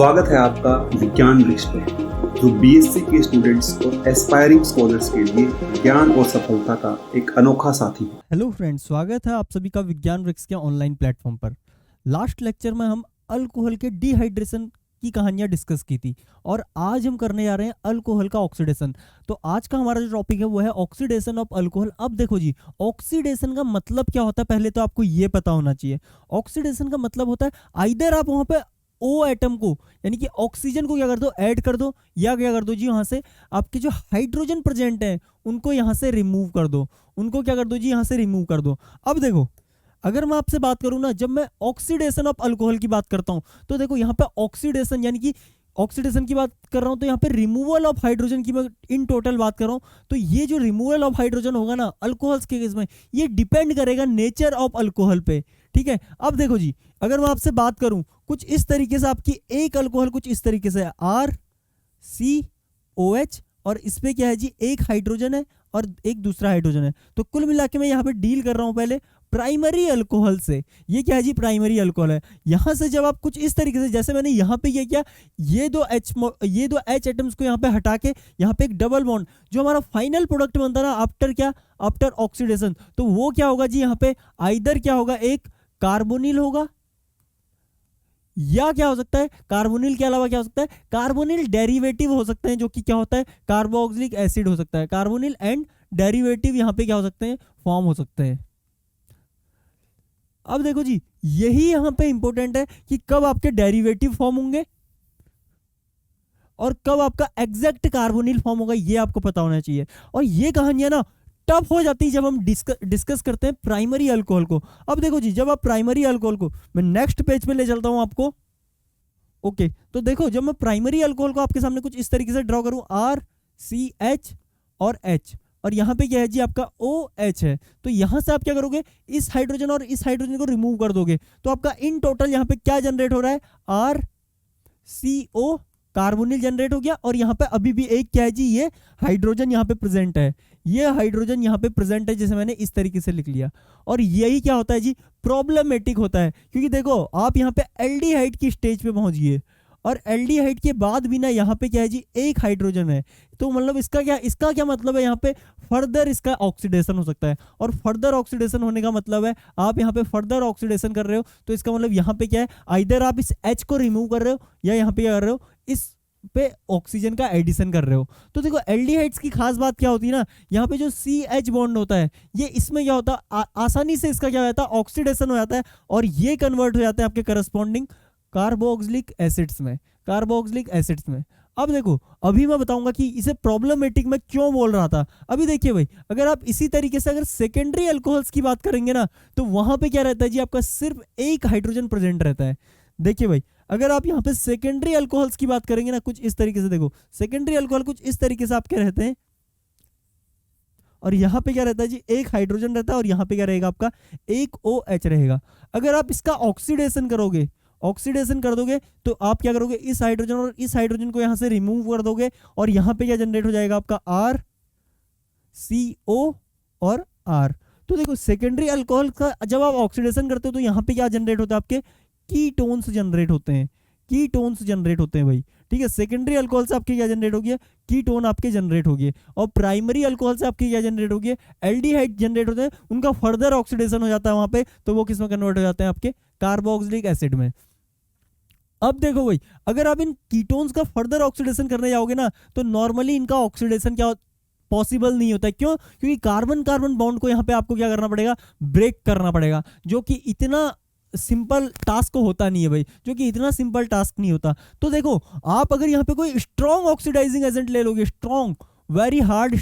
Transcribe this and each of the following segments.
स्वागत है आपका विज्ञान वृक्ष पर, जो बीएससी के स्टूडेंट्स और एस्पायरिंग स्कॉलर्स के लिए ज्ञान और सफलता का एक अनोखा साथी है। हेलो फ्रेंड्स, स्वागत है आप सभी का विज्ञान वृक्ष के ऑनलाइन प्लेटफॉर्म पर। लास्ट लेक्चर में हम अल्कोहल के डिहाइड्रेशन की कहानियां डिस्कस की थी और आज हम करने जा रहे हैं अल्कोहल का ऑक्सीडेशन। तो आज का हमारा जो टॉपिक है वो है ऑक्सीडेशन ऑफ अल्कोहल। अब देखो जी, ऑक्सीडेशन का मतलब क्या होता है पहले तो आपको ये पता होना चाहिए। ऑक्सीडेशन का मतलब होता है आइदर आप वहां पे ओ एटम को यानी कि ऑक्सीजन को क्या कर दो, ऐड कर दो, या क्या कर दो जी वहां से आपके जो हाइड्रोजन प्रेजेंट है उनको यहां से रिमूव कर दो, उनको क्या कर दो जी यहां से रिमूव कर दो। अब देखो, अगर मैं आपसे बात करूं ना, जब मैं ऑक्सीडेशन ऑफ अल्कोहल की बात करता हूं तो देखो यहाँ पे ऑक्सीडेशन यानी कि ऑक्सीडेशन की बात कर रहा हूं तो यहाँ पे रिमूवल ऑफ हाइड्रोजन की मैं इन टोटल बात कर रहा हूं। तो ये जो रिमूवल ऑफ हाइड्रोजन होगा ना अल्कोहल्स के केस में, ये डिपेंड करेगा नेचर ऑफ अल्कोहल पे। ठीक है, अब देखो जी, अगर मैं आपसे बात करूं कुछ इस तरीके से, आपकी एक अल्कोहल कुछ इस तरीके से है RCOH, और इस पे क्या है जी, एक हाइड्रोजन है और एक दूसरा हाइड्रोजन है। तो कुल मिला के मैं यहाँ पे डील कर रहा हूं पहले प्राइमरी अल्कोहल से। ये क्या है जी, प्राइमरी अल्कोहल है। यहां से जब आप कुछ इस तरीके से, जैसे मैंने यहाँ पे ये किया, ये दो H एटम्स को यहाँ पे हटा के यहाँ पे एक डबल बॉन्ड, जो हमारा फाइनल प्रोडक्ट बनता है ना आफ्टर क्या, आफ्टर ऑक्सीडेशन, तो वो क्या होगा जी यहाँ पे, आइदर क्या होगा, एक कार्बोनिल होगा, या क्या हो सकता है, कार्बोनिल के अलावा क्या हो सकता है, कार्बोनिल डेरिवेटिव हो सकते हैं, जो कि क्या होता है, कार्बोक्सिलिक एसिड हो सकता है। कार्बोनिल एंड डेरिवेटिव यहाँ पे क्या हो सकते हैं, फॉर्म हो सकते हैं। अब देखो जी, यही यहां पे इंपॉर्टेंट है कि कब आपके डेरिवेटिव फॉर्म होंगे और कब आपका एग्जैक्ट कार्बोनिल फॉर्म होगा, ये आपको पता होना चाहिए। और ये कहानियां ना टफ हो जाती है जब हम डिस्कस करते हैं प्राइमरी अल्कोहल को। अब देखो जी, जब आप प्राइमरी अल्कोहल को, मैं नेक्स्ट पेज पे ले चलता हूं आपको। ओके, तो देखो, जब मैं प्राइमरी अल्कोहल को आपके सामने कुछ इस तरीके से ड्रॉ करूं, RCH और H, और यहाँ पे क्या है जी आपका OH है, तो यहां से आप क्या करोगे, इस हाइड्रोजन और इस हाइड्रोजन को रिमूव कर दोगे, तो आपका इन टोटल यहाँ पे क्या जनरेट हो रहा है, RCO कार्बोनिल जनरेट हो गया। और यहाँ पे अभी भी एक क्या है जी, ये हाइड्रोजन यहाँ पे प्रेजेंट है, ये हाइड्रोजन यहाँ पे प्रेजेंट है, जैसे मैंने इस तरीके से लिख लिया। और यही क्या होता है जी, प्रॉब्लमेटिक होता है, क्योंकि देखो आप यहाँ पे एल्डिहाइड की स्टेज पे पहुंच गए और एल्डिहाइड के बाद भी ना यहाँ पे क्या है जी, एक हाइड्रोजन है। तो मतलब इसका क्या मतलब है, यहाँ पे फर्दर इसका ऑक्सीडेशन हो सकता है, और फर्दर ऑक्सीडेशन होने का मतलब है आप यहाँ पे फर्दर ऑक्सीडेशन कर रहे हो, तो इसका मतलब यहाँ पे क्या है, आइदर आप इस H को रिमूव कर रहे हो या यहाँ पे क्या कर रहे हो, इस पे ऑक्सीजन का एडिशन कर रहे हो। तो देखो एल्डिहाइड्स की खास बात क्या होती है ना, यहाँ पे जो CH बॉन्ड होता है, ये इसमें क्या होता है, आसानी से इसका क्या हो जाता है, ऑक्सीडेशन हो जाता है, और ये कन्वर्ट हो जाते हैं आपके करस्पॉन्डिंग कार्बोक्सिलिक एसिड्स में, कार्बोक्सिलिक एसिड्स में। अब देखो, अभी मैं बताऊंगा कि इसे प्रॉब्लमेटिक में क्यों बोल रहा था। अभी देखिए भाई, अगर आप इसी तरीके से अगर सेकेंडरी अल्कोहल्स की बात करेंगे ना, तो वहां पे क्या रहता है जी, आपका सिर्फ एक हाइड्रोजन प्रेजेंट रहता है। देखिए भाई, अगर आप यहाँ पे सेकेंडरी अल्कोहल्स की बात करेंगे ना, कुछ इस तरीके से देखो, सेकेंडरी अल्कोहल कुछ इस तरीके से आपके रहते हैं, और यहाँ पे क्या रहता है जी, एक हाइड्रोजन रहता है, और यहाँ पे क्या रहेगा आपका, एक OH रहेगा। अगर आप इसका ऑक्सीडेशन करोगे, ऑक्सीडेशन कर दोगे, तो आप क्या करोगे, इस हाइड्रोजन और इस हाइड्रोजन को यहां से रिमूव कर दोगे, और यहां पे क्या जनरेट हो जाएगा आपका RCO और R। तो देखो, सेकेंडरी अल्कोहल का जब आप ऑक्सीडेशन करते हो तो यहां पे क्या जनरेट होता है, आपके कीटोन्स जनरेट होते हैं, कीटोन्स जनरेट होते हैं भाई। ठीक है, सेकेंडरी अल्कोहल से आपके क्या जनरेट हो गया, कीटोन आपके जनरेट हो गए, और प्राइमरी अल्कोहल से आपके क्या जनरेट हो गए, एल्डिहाइड जनरेट होते हैं, उनका फर्दर ऑक्सीडेशन हो जाता है वहां पे, तो वो किस में कन्वर्ट हो जाते हैं, आपके कार्बोक्सिलिक एसिड में। अब देखो भाई, अगर आप इन कीटोन्स का फर्दर ऑक्सीडेशन करने जाओगे ना, तो नॉर्मली इनका ऑक्सीडेशन क्या पॉसिबल नहीं होता है। क्यों? क्योंकि कार्बन कार्बन बॉन्ड को यहाँ पे आपको क्या करना पड़ेगा, ब्रेक करना पड़ेगा, जो कि इतना सिंपल टास्क होता नहीं है भाई, जो कि इतना सिंपल टास्क नहीं होता। तो देखो, आप अगर यहाँ पे कोई स्ट्रॉन्ग ऑक्सीडाइजिंग एजेंट ले लोगे, strong very hard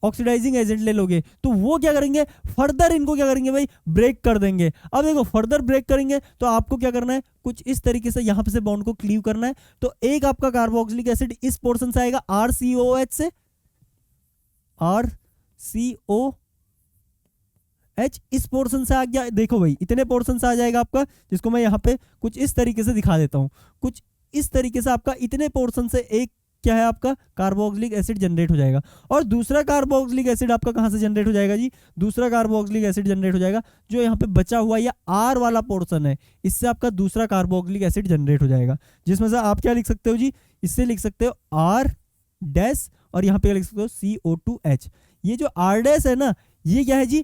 oxidising agent ले लोगे, तो वो क्या करेंगे, फर्दर इनको क्या करेंगे भाई, ब्रेक कर देंगे। अब देखो, फर्दर ब्रेक करेंगे तो आपको क्या करना है, कुछ इस तरीके से यहाँ पे से बॉन्ड को क्लीव करना है। तो एक आपका कार्बोक्सिलिक एसिड इस पोर्शन से आएगा, RCOH से, RCOH इस पोर्शन से आ गया। देखो भाई, इतने पोर्शन से आ जाएगा आपका, जिसको मैं यहाँ पे कुछ इस तरीके से दिखा देता हूँ। कुछ इस तरीके से आपका इतने पोर्शन से एक क्या है आपका कार्बोक्सिलिक एसिड जनरेट हो जाएगा। और दूसरा कार्बोक्सिलिक एसिड आपका कहाँ से जनरेट हो जाएगा जी, दूसरा कार्बोक्सिलिक एसिड जनरेट हो जाएगा जो यहाँ पे बचा हुआ या आर वाला पोर्शन है, इससे आपका दूसरा कार्बोक्सिलिक एसिड जनरेट हो जाएगा, जिसमें से आप क्या लिख सकते हो जी, इससे लिख सकते हो आर डैश और यहाँ पे लिख सकते हो CO2H। ये जो आर डैश है ना, ये क्या है जी,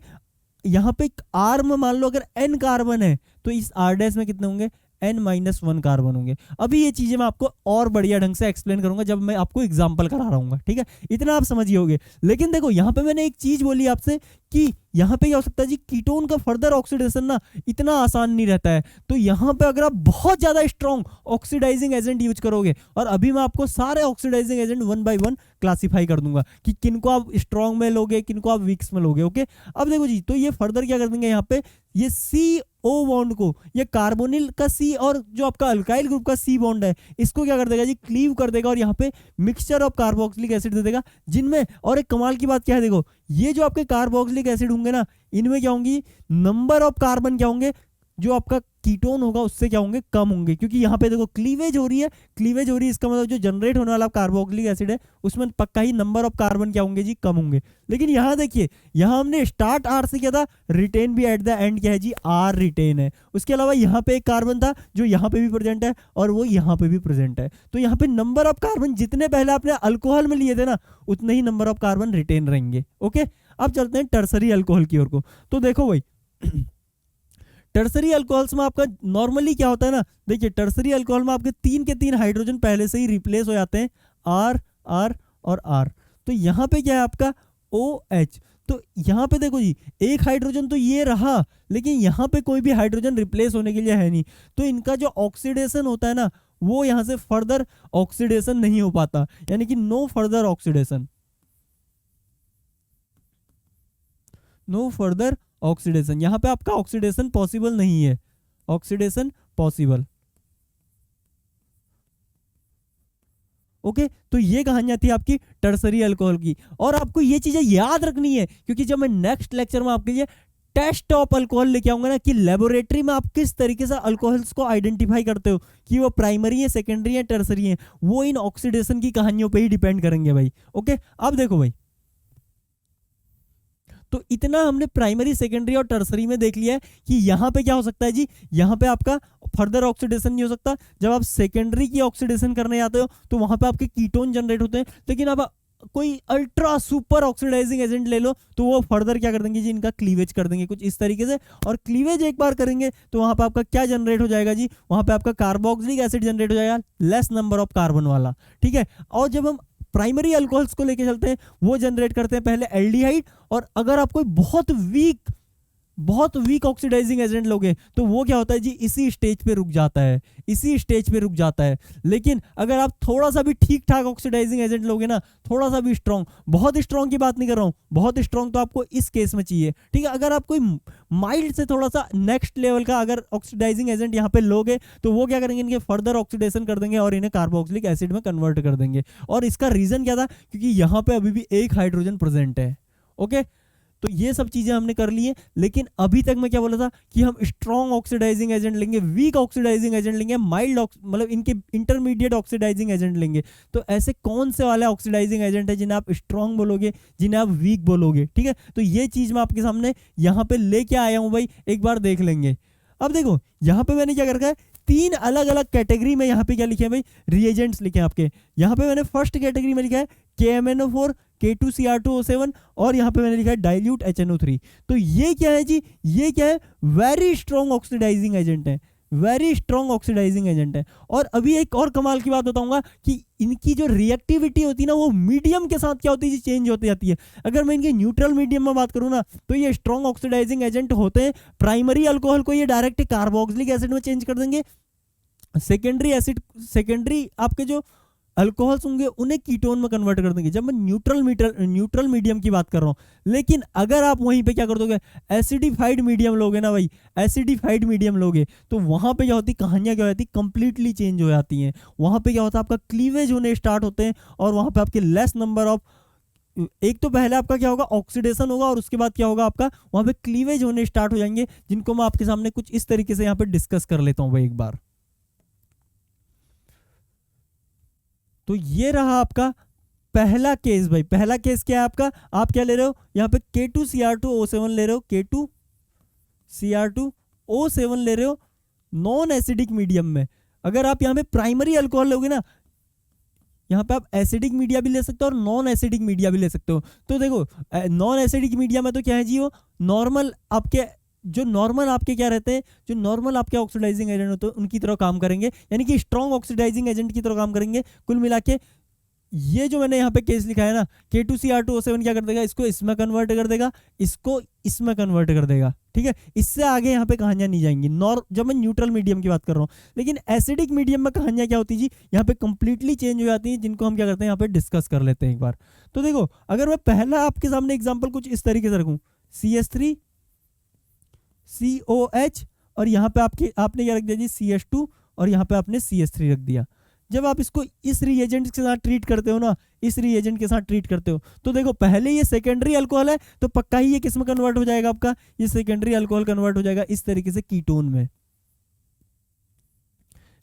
यहाँ पे आर में मान लो अगर n कार्बन है तो इस आर डैश में कितने होंगे, n-1 कार्बन होंगे। अभी ये चीजें मैं आपको और बढ़िया ढंग से एक्सप्लेन करूंगा जब मैं आपको एग्जांपल करा रहा हूँ, ठीक है, इतना आप समझिए होगे। लेकिन देखो यहाँ पे मैंने एक चीज बोली आपसे कि यहाँ पे क्या हो सकता है जी, कीटोन का फर्दर ऑक्सीडेशन ना इतना आसान नहीं रहता है। तो यहाँ पे अगर आप बहुत ज्यादा स्ट्रॉन्ग ऑक्सीडाइजिंग एजेंट यूज करोगे, और अभी मैं आपको सारे ऑक्सीडाइजिंग एजेंट 1 बाय 1 क्लासीफाई कर दूंगा कि किनको आप स्ट्रॉन्ग में लोगे, किनको आप वीक्स में लोगे। ओके, अब देखो जी, तो ये फर्दर क्या कर देंगे, यहाँ पे ये CO बॉन्ड को, ये कार्बोनिल का C और जो आपका अल्काइल ग्रुप का C बॉन्ड है, इसको क्या कर देगा जी, क्लीव कर देगा और यहाँ पे मिक्सचर ऑफ कार्बोक्सिलिक एसिड दे देगा, जिनमें और एक कमाल की बात क्या है, देखो ये जो आपके कार्बोक्सिलिक एसिड होंगे ना, इनमें क्या होंगी, नंबर ऑफ कार्बन क्या होंगे, जो आपका कीटोन होगा उससे क्या होंगे, कम होंगे, क्योंकि यहाँ पे देखो क्लीवेज हो रही है, क्लीवेज हो रही है, इसका मतलब जो जनरेट होने वाला कार्बोक्सिलिक एसिड है उसमें पक्का ही नंबर ऑफ कार्बन क्या होंगे जी, कम होंगे। लेकिन यहाँ देखिए, यहाँ हमने स्टार्ट आर से किया था, रिटेन भी एट द एंड क्या है जी, आर रिटेन है। उसके अलावा यहाँ पे एक कार्बन था जो यहाँ पे भी प्रेजेंट है और वो यहाँ पे भी प्रेजेंट है। तो यहाँ पे नंबर ऑफ कार्बन जितने पहले आपने अल्कोहल में लिए थे ना, उतने ही नंबर ऑफ कार्बन रिटेन रहेंगे। ओके, अब चलते हैं टर्सरी अल्कोहल की ओर को। तो देखो भाई टर्सरी अल्कोहल्स में आपका नॉर्मली क्या होता है ना, देखिए टर्सरी अल्कोहल में आपके 3 के 3 हाइड्रोजन पहले से ही रिप्लेस हो जाते हैं, आर आर और आर। तो यहाँ पे क्या है आपका OH। तो यहाँ पे देखो जी, एक हाइड्रोजन तो ये रहा, लेकिन यहाँ पे कोई भी हाइड्रोजन रिप्लेस होने के लिए है नहीं, तो इनका जो ऑक्सीडेशन होता है ना, वो यहाँ से फर्दर ऑक्सीडेशन नहीं हो पाता, यानी कि no further oxidation, no further oxidation, यहाँ पे आपका ऑक्सीडेशन पॉसिबल नहीं है, ऑक्सीडेशन पॉसिबल। ओके, तो ये कहानियां थी आपकी टर्सरी अल्कोहल की, और आपको ये चीजें याद रखनी है, क्योंकि जब मैं नेक्स्ट लेक्चर में आपके लिए टेस्ट ऑफ अल्कोहल लेके आऊंगा ना, कि लेबोरेटरी में आप किस तरीके से अल्कोहल्स को आइडेंटिफाई करते हो कि वो प्राइमरी है, सेकेंडरी है, टर्सरी है, वो इन ऑक्सीडेशन की कहानियों पे ही डिपेंड करेंगे भाई। ओके, अब देखो भाई, तो इतना हमने प्राइमरी, सेकेंडरी और टर्सरी में देख लिया है कि यहाँ पे क्या हो सकता है जी, यहाँ पे आपका फर्दर ऑक्सीडेशन नहीं हो सकता। जब आप सेकेंडरी की ऑक्सीडेशन करने जाते हो तो वहां पे आपके कीटोन जनरेट होते हैं, लेकिन अब कोई अल्ट्रा सुपर ऑक्सीडाइजिंग एजेंट ले लो तो वो फर्दर क्या कर देंगे जी, इनका क्लीवेज कर देंगे कुछ इस तरीके से, और क्लीवेज एक बार करेंगे तो वहां पे आपका क्या जनरेट हो जाएगा जी, वहां पे आपका कार्बोक्सिलिक एसिड जनरेट हो जाएगा, लेस नंबर ऑफ कार्बन वाला, ठीक है। और जब हम प्राइमरी अल्कोहल्स को लेके चलते हैं, वो जनरेट करते हैं पहले एल्डिहाइड, और अगर आप कोई बहुत वीक ऑक्सीडाइजिंग एजेंट लोगे तो वो क्या होता है जी, इसी स्टेज पे रुक जाता है, इसी स्टेज पे रुक जाता है। लेकिन अगर आप थोड़ा सा भी ठीक ठाक ऑक्सीडाइजिंग एजेंट लोगे ना, थोड़ा सा भी स्ट्रॉन्ग, बहुत स्ट्रॉन्ग की बात नहीं कर रहा हूँ, बहुत स्ट्रॉन्ग तो आपको इस केस में चाहिए, ठीक है। अगर आप कोई माइल्ड से थोड़ा सा नेक्स्ट लेवल का अगर ऑक्सीडाइजिंग एजेंट यहाँ पे लोगे तो वो क्या करेंगे, इनके फर्दर ऑक्सीडेशन कर देंगे और इन्हें कार्बोक्सिलिक एसिड में कन्वर्ट कर देंगे। और इसका रीजन क्या था, क्योंकि यहाँ पे अभी भी एक हाइड्रोजन प्रेजेंट है। ओके, तो ये सब चीजें हमने कर ली है, लेकिन अभी तक मैं क्या बोला था कि हम स्ट्रॉन्ग ऑक्सीडाइजिंग एजेंट लेंगे, वीक ऑक्सीडाइजिंग एजेंट लेंगे, माइल्ड मतलब इनके इंटरमीडिएट ऑक्सीडाइजिंग एजेंट लेंगे। तो ऐसे कौन से वाले ऑक्सीडाइजिंग एजेंट है जिन्हें आप स्ट्रॉन्ग बोलोगे, जिन्हें आप वीक बोलोगे, ठीक है। तो ये चीज मैं आपके सामने यहाँ पे लेके आया हूँ भाई, एक बार देख लेंगे। अब देखो यहाँ पे मैंने क्या कर रखा है, 3 अलग अलग कैटेगरी में यहाँ पे क्या लिखे हैं भाई, रिएजेंट्स लिखे हैं आपके। यहाँ पे मैंने फर्स्ट कैटेगरी में लिखा है KMnO4, K2Cr2O7, और यहाँ पे मैंने लिखा है डाइल्यूट HNO3। तो ये क्या है जी, ये क्या है, वेरी स्ट्रॉन्ग ऑक्सीडाइजिंग एजेंट है, वेरी स्ट्रॉन्ग ऑक्सीडाइजिंग एजेंट है। और अभी एक और कमाल की बात बताऊंगा कि इनकी जो रिएक्टिविटी होती है ना, वो मीडियम के साथ क्या होती है, चेंज होती जाती है। अगर मैं इनके न्यूट्रल मीडियम में बात करूँ ना, तो ये स्ट्रॉन्ग ऑक्सीडाइजिंग एजेंट होते हैं। प्राइमरी अल्कोहल को ये डायरेक्ट कार्बोक्सिलिक एसिड में चेंज कर देंगे, सेकेंडरी आपके जो अल्कोहल्स होंगे उन्हें कीटोन में कन्वर्ट कर देंगे, जब मैं न्यूट्रल मीडियम की बात कर रहा हूं। लेकिन अगर आप वहीं पे क्या कर दोगे, एसिडिफाइड मीडियम लोगे ना भाई, एसिडिफाइड मीडियम लोगे, तो वहां पे क्या होती, कहानियां क्या होती, कंप्लीटली चेंज हो जाती हैं। वहां पे क्या होता है, आपका क्लीवेज होने स्टार्ट होते हैं, और वहां पे आपके लेस नंबर ऑफ, एक तो पहले आपका क्या होगा, ऑक्सीडेशन होगा, और उसके बाद क्या होगा आपका, वहां पे क्लीवेज होने स्टार्ट हो जाएंगे, जिनको मैं आपके सामने कुछ इस तरीके से यहाँ पे डिस्कस कर लेता हूँ भाई एक बार। तो ये रहा आपका पहला केस भाई। पहला केस क्या है आपका, आप क्या ले रहे हो यहाँ पे K2Cr2O7 ले रहे हो, K2Cr2O7 ले रहे हो नॉन एसिडिक मीडियम में। अगर आप यहाँ पे प्राइमरी अल्कोहल लोगे ना, यहाँ पे आप एसिडिक मीडिया भी ले सकते हो और नॉन एसिडिक मीडिया भी ले सकते हो। तो देखो नॉन एसिडिक मीडिया में तो क्या है जी, वो नॉर्मल आपके जो नॉर्मल आपके क्या रहते हैं, जो नॉर्मल आपके ऑक्सीडाइजिंग एजेंट होते हैं उनकी तरह काम करेंगे, यानी कि स्ट्रॉन्ग ऑक्सीडाइजिंग एजेंट की तरह काम करेंगे। कुल मिला के ये जो मैंने यहाँ पे केस लिखा है ना, K2Cr2O7 क्या कर देगा, इसको इसमें कन्वर्ट कर देगा, इसको इसमें कन्वर्ट कर देगा, ठीक है। इससे आगे यहाँ पे कहानियां नहीं जाएंगी, जब मैं न्यूट्रल मीडियम की बात कर रहा हूँ। लेकिन एसिडिक मीडियम में कहानियां क्या होती है जी, यहाँ पे कंप्लीटली चेंज हो जाती हैं, जिनको हम क्या करते हैं यहाँ पे डिस्कस कर लेते हैं एक बार। तो देखो अगर मैं पहला आपके सामने एग्जाम्पल कुछ इस तरीके से रखूँ, CH3COH और यहाँ पे आपने क्या रख दिया जी CH2 और यहाँ पे आपने CH3 रख दिया। जब आप इसको इस रिएजेंट के साथ ट्रीट करते हो ना, इस रिएजेंट के साथ ट्रीट करते हो, तो देखो पहले ये सेकेंडरी अल्कोहल है, तो पक्का ही ये किस में कन्वर्ट हो जाएगा आपका, ये सेकेंडरी अल्कोहल कन्वर्ट हो जाएगा इस तरीके से कीटोन में,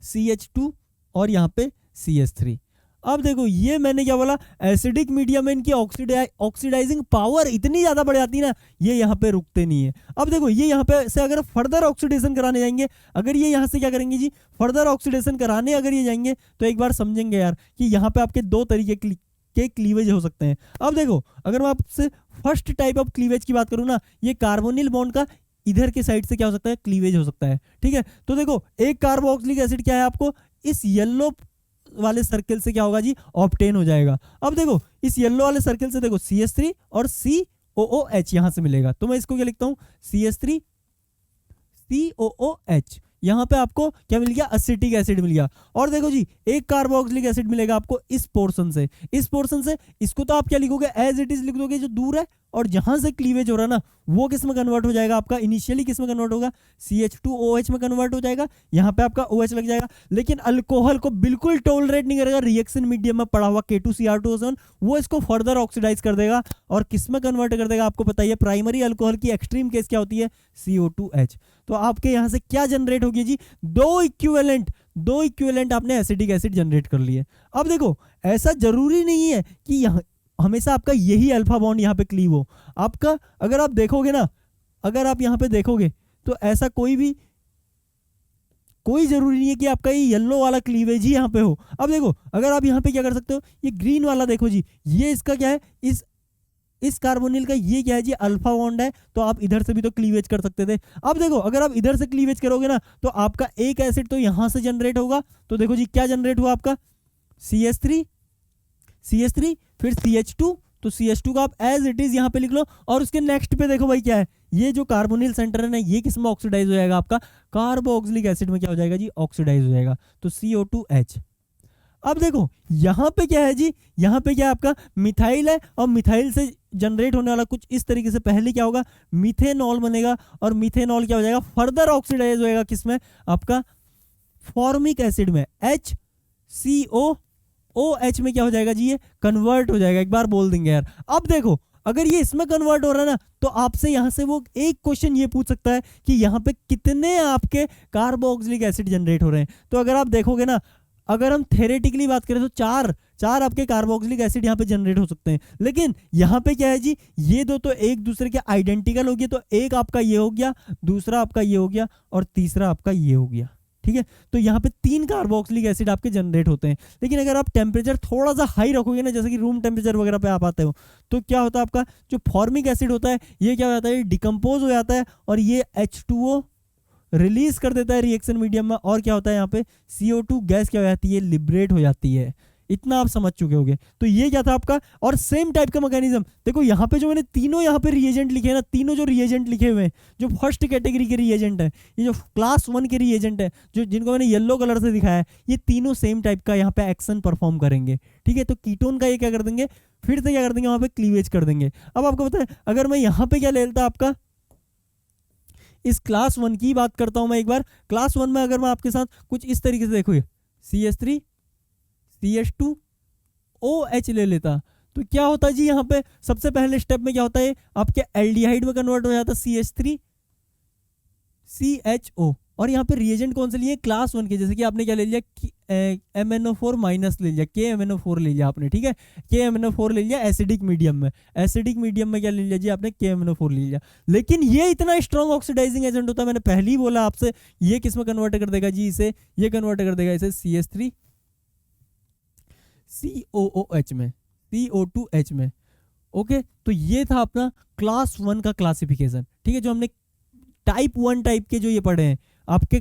CH2 और यहाँ पे CH3। अब देखो ये मैंने क्या बोला, एसिडिक मीडियम में इनकी ऑक्सीडाइजिंग पावर इतनी ज्यादा बढ़ जाती है ना, ये यहाँ पे रुकते नहीं है। अब देखो ये यहाँ पे से अगर फर्दर ऑक्सीडेशन कराने जाएंगे, अगर ये यहाँ से क्या करेंगे जी, फर्दर ऑक्सीडेशन कराने अगर ये जाएंगे, तो एक बार समझेंगे यार कि यहाँ पे आपके दो तरीके के क्लीवेज हो सकते हैं। अब देखो अगर मैं आपसे फर्स्ट टाइप ऑफ क्लीवेज की बात करूँ ना, ये कार्बोनिल बॉन्ड का इधर के साइड से क्या हो सकता है, क्लीवेज हो सकता है, ठीक है। तो देखो एक कार्बोक्सिलिक एसिड क्या है, आपको इस येलो वाले सर्कल से क्या होगा जी, ऑब्टेन हो जाएगा। अब देखो इस येलो वाले सर्कल से देखो CH3 और COOH यहां से मिलेगा, तो मैं इसको क्या लिखता हूं, CH3 COOH। यहाँ पे आपको क्या मिल गया, एसिटिक एसिड मिल गया। और देखो जी एक कार्बोक्सिलिक एसिड मिलेगा आपको इस पोर्शन से, इस पोर्शन से। इसको तो आप क्या लिखोगे, एज इट इज लिख दोगे, जो दूर है, और जहां से क्लीवेज हो रहा है ना, वो किस में कन्वर्ट हो जाएगा आपका, इनिशियली किस में कन्वर्ट होगा, CH2OH में कन्वर्ट हो जाएगा, यहाँ पे आपका OH लग जाएगा। लेकिन अल्कोहल को बिल्कुल टॉलरेट नहीं करेगा रिएक्शन मीडियम में पड़ा हुआ K2Cr2O7, वो इसको फर्दर ऑक्सीडाइज कर देगा और किस में कन्वर्ट कर देगा, आपको पता ही है प्राइमरी अल्कोहल की एक्सट्रीम केस क्या होती है, CO2H। तो आपके यहाँ से क्या जनरेट होगी जी, दो इक्विवेलेंट आपने एसिडिक एसिड जनरेट कर लिए। अब देखो ऐसा जरूरी नहीं है कि यहाँ हमेशा आपका यही अल्फा बॉन्ड यहाँ पे क्लीव हो। आपका अगर आप देखोगे ना, अगर आप यहाँ पे देखोगे तो ऐसा कोई जरूरी नहीं है कि आपका ये येलो वाला क्लीवेज ही यहाँ पे हो। अब देखो अगर आप यहाँ पे क्या कर सकते हो, ये ग्रीन वाला देखो जी, ये इसका क्या है, इस कार्बोनिल का ये क्या है जी, अल्फा बॉन्ड है, तो आप इधर से भी तो क्लीवेज कर सकते थे। अब देखो अगर आप इधर से क्लीवेज करोगे ना, तो आपका एक एसिड तो यहां से जनरेट होगा, तो देखो जी क्या जनरेट हुआ आपका, CH3 फिर CH2, तो CH2 का आप एज इट इज यहाँ पे लिख लो। और उसके नेक्स्ट पे देखो भाई क्या है, ये जो कार्बोनिल सेंटर है ना, ये किस में ऑक्सीडाइज हो जाएगा, आपका कार्बोक्सिलिक एसिड में क्या हो जाएगा जी, ऑक्सीडाइज हो जाएगा, तो CO2H। अब देखो यहाँ पे क्या है जी, यहाँ पे क्या है आपका मिथाइल है, और मिथाइल से जनरेट होने वाला कुछ इस तरीके से पहले क्या होगा, मिथेनॉल बनेगा, और मिथेनॉल क्या हो जाएगा, फर्दर ऑक्सीडाइज होएगा किसमें, आपका फॉर्मिक एसिड में, HCOOH में क्या हो जाएगा जी, ये कन्वर्ट हो जाएगा। एक बार बोल देंगे यार। अब देखो अगर ये इसमें कन्वर्ट हो रहा है ना, तो आपसे यहां से वो एक क्वेश्चन ये पूछ सकता है कि यहाँ पे कितने आपके कार्बोक्सिलिक एसिड जनरेट हो रहे हैं। तो अगर आप देखोगे ना, अगर हम थेरेटिकली बात करें तो चार आपके कार्बोक्सिलिक एसिड यहाँ पे जनरेट हो सकते हैं। लेकिन यहाँ पे क्या है जी, ये दो तो एक दूसरे के आइडेंटिकल हो गए, तो एक आपका ये हो गया, दूसरा आपका ये हो गया, और तीसरा आपका ये हो गया, ठीक है। तो यहाँ पे 3 कार्बोक्सिलिक एसिड आपके जनरेट होते हैं। लेकिन अगर आप टेम्परेचर थोड़ा सा हाई रखोगे ना, जैसे कि रूम टेम्परेचर वगैरह पे आप आते हो, तो क्या होता है, आपका जो फॉर्मिक एसिड होता है, ये क्या हो जाता है, डिकम्पोज हो जाता है, और ये H2O रिलीज कर देता है रिएक्शन मीडियम में, और क्या होता है यहाँ पे CO2 गैस क्या हो जाती है, लिबरेट हो जाती है। इतना आप समझ चुके होंगे। तो ये क्या था आपका, और सेम टाइप का मैकेनिज्म देखो यहाँ पे जो मैंने तीनों यहाँ पे रिएजेंट लिखे हैं ना, तीनों जो रिएजेंट लिखे हुए हैं, जो फर्स्ट कैटेगरी के रिएजेंट है, ये जो क्लास 1 के रिएजेंट है, जो जिनको मैंने येलो कलर से दिखाया है, ये तीनों सेम टाइप का यहाँ पे एक्शन परफॉर्म करेंगे, ठीक है। तो कीटोन का ये क्या कर देंगे, फिर से क्या कर देंगे, वहां पे क्लीवेज कर देंगे। अब आपको पता है, अगर मैं यहाँ पे क्या ले लेता, आपका इस क्लास 1 की बात करता हूं मैं एक बार। क्लास 1 में अगर मैं आपके साथ कुछ इस तरीके से देखो, CH3 CH2OH ले लेता, तो क्या होता है जी, यहाँ पे सबसे पहले स्टेप में क्या होता है, आपके एल्डिहाइड में कन्वर्ट हो जाता है CH3 CHO। और यहाँ पे रिएजेंट कौन से लिए, क्लास 1 के, जैसे कि आपने क्या ले लिया, KMnO4 माइनस ले लिया, KMnO4 ले लिया आपने, ठीक है, KMnO4 ले लिया एसिडिक मीडियम में, एसिडिक मीडियम में क्या ले लिया जी आपने, KMnO4 ले लिया। लेकिन ये इतना स्ट्रॉन्ग ऑक्सीडाइजिंग एजेंट होता है, मैंने पहले ही बोला आपसे, ये किस में कन्वर्ट कर देगा जी इसे, ये कन्वर्ट कर देगा इसे CH3 COOH में, CO2H में। ओके, तो ये था अपना क्लास 1 का क्लासिफिकेशन, ठीक है, जो हमने टाइप 1 टाइप के जो ये पढ़े हैं आपके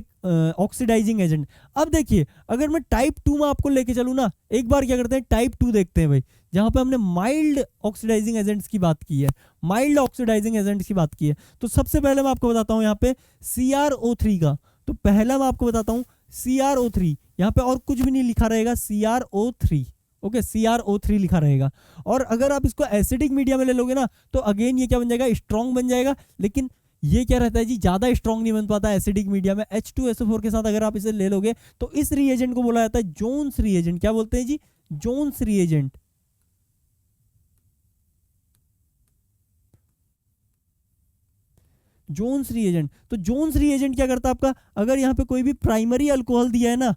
ऑक्सीडाइजिंग एजेंट। अब देखिए अगर मैं टाइप 2 में आपको लेके चलूँ ना, एक बार क्या करते हैं टाइप 2 देखते हैं भाई, जहां पे हमने माइल्ड ऑक्सीडाइजिंग एजेंट्स की बात की है, माइल्ड ऑक्सीडाइजिंग एजेंट्स की बात की है। तो सबसे पहले मैं आपको बताता हूं यहाँ पे CrO3 का, तो पहला मैं आपको बताता हूं CrO3, यहाँ पे और कुछ भी नहीं लिखा रहेगा, CrO3, ओके, CrO3 लिखा रहेगा। और अगर आप इसको एसिडिक मीडिया में ले लोगे ना, तो अगेन ये क्या बन जाएगा, स्ट्रॉन्ग बन जाएगा, लेकिन ये क्या रहता है जी, ज्यादा स्ट्रॉन्ग नहीं बन पाता एसिडिक मीडिया में। H2SO4 के साथ अगर आप इसे ले लोगे तो इस रिएजेंट को बोला जाता है जोन्स रिएजेंट। क्या बोलते हैं जी, जोन्स रिएजेंट। जोन्स रिएजेंट, तो जोन्स रिएजेंट क्या करता है आपका, अगर यहाँ पे कोई भी प्राइमरी अल्कोहल दिया है ना,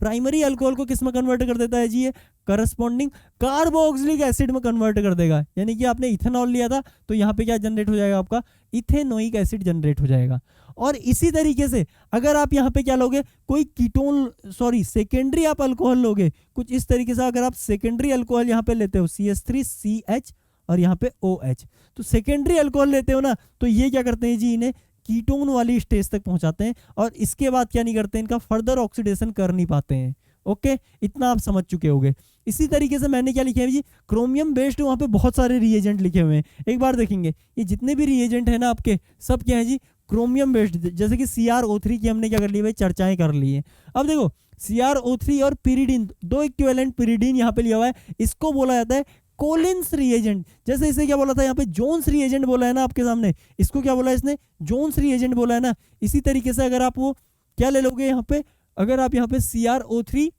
प्राइमरी अल्कोहल को किस में कन्वर्ट कर देता है जी, ये करस्पॉन्डिंग कार्बोक्सिलिक एसिड में कन्वर्ट कर देगा। यानी कि आपने इथेनॉल लिया था तो यहाँ पे क्या जनरेट हो जाएगा आपका, इथेनोइक एसिड जनरेट हो जाएगा। और इसी तरीके से अगर आप यहाँ पे क्या लोगे, कोई कीटोन सॉरी सेकेंडरी आप अल्कोहल लोगे, कुछ इस तरीके से अगर आप सेकेंडरी अल्कोहल यहाँ पे लेते हो CH3CH और यहाँ पे OH, तो सेकेंडरी अल्कोहल लेते हो ना, तो ये क्या करते हैं जी, इन्हें कीटोन वाली स्टेज तक पहुंचाते हैं और इसके बाद क्या नहीं करते, इनका फर्दर ऑक्सीडेशन कर नहीं पाते हैं। ओके, इतना आप समझ चुके होंगे। इसी तरीके से मैंने क्या लिखे हैं जी, क्रोमियम बेस्ड वहां पे बहुत सारे रिएजेंट लिखे हुए हैं। एक बार देखेंगे ये जितने भी रिएजेंट है ना आपके, सब क्या है जी, क्रोमियम बेस्ड। जैसे कि CrO3 की हमने क्या कर ली भाई, चर्चाएं कर ली है। अब देखो CrO3 और पिरिडीन, दो इक्विवेलेंट पिरिडीन यहाँ पे लिया हुआ है, इसको बोला जाता है कोलिन्स रिएजेंट। जैसे इसे क्या बोला था यहाँ पे, जोन्स रिएजेंट बोला है ना आपके सामने, इसको क्या बोला है इसने, जोन्स रिएजेंट बोला है ना। इसी तरीके से अगर आप वो क्या ले लोगे यहाँ पे, अगर आप यहाँ पे CrO3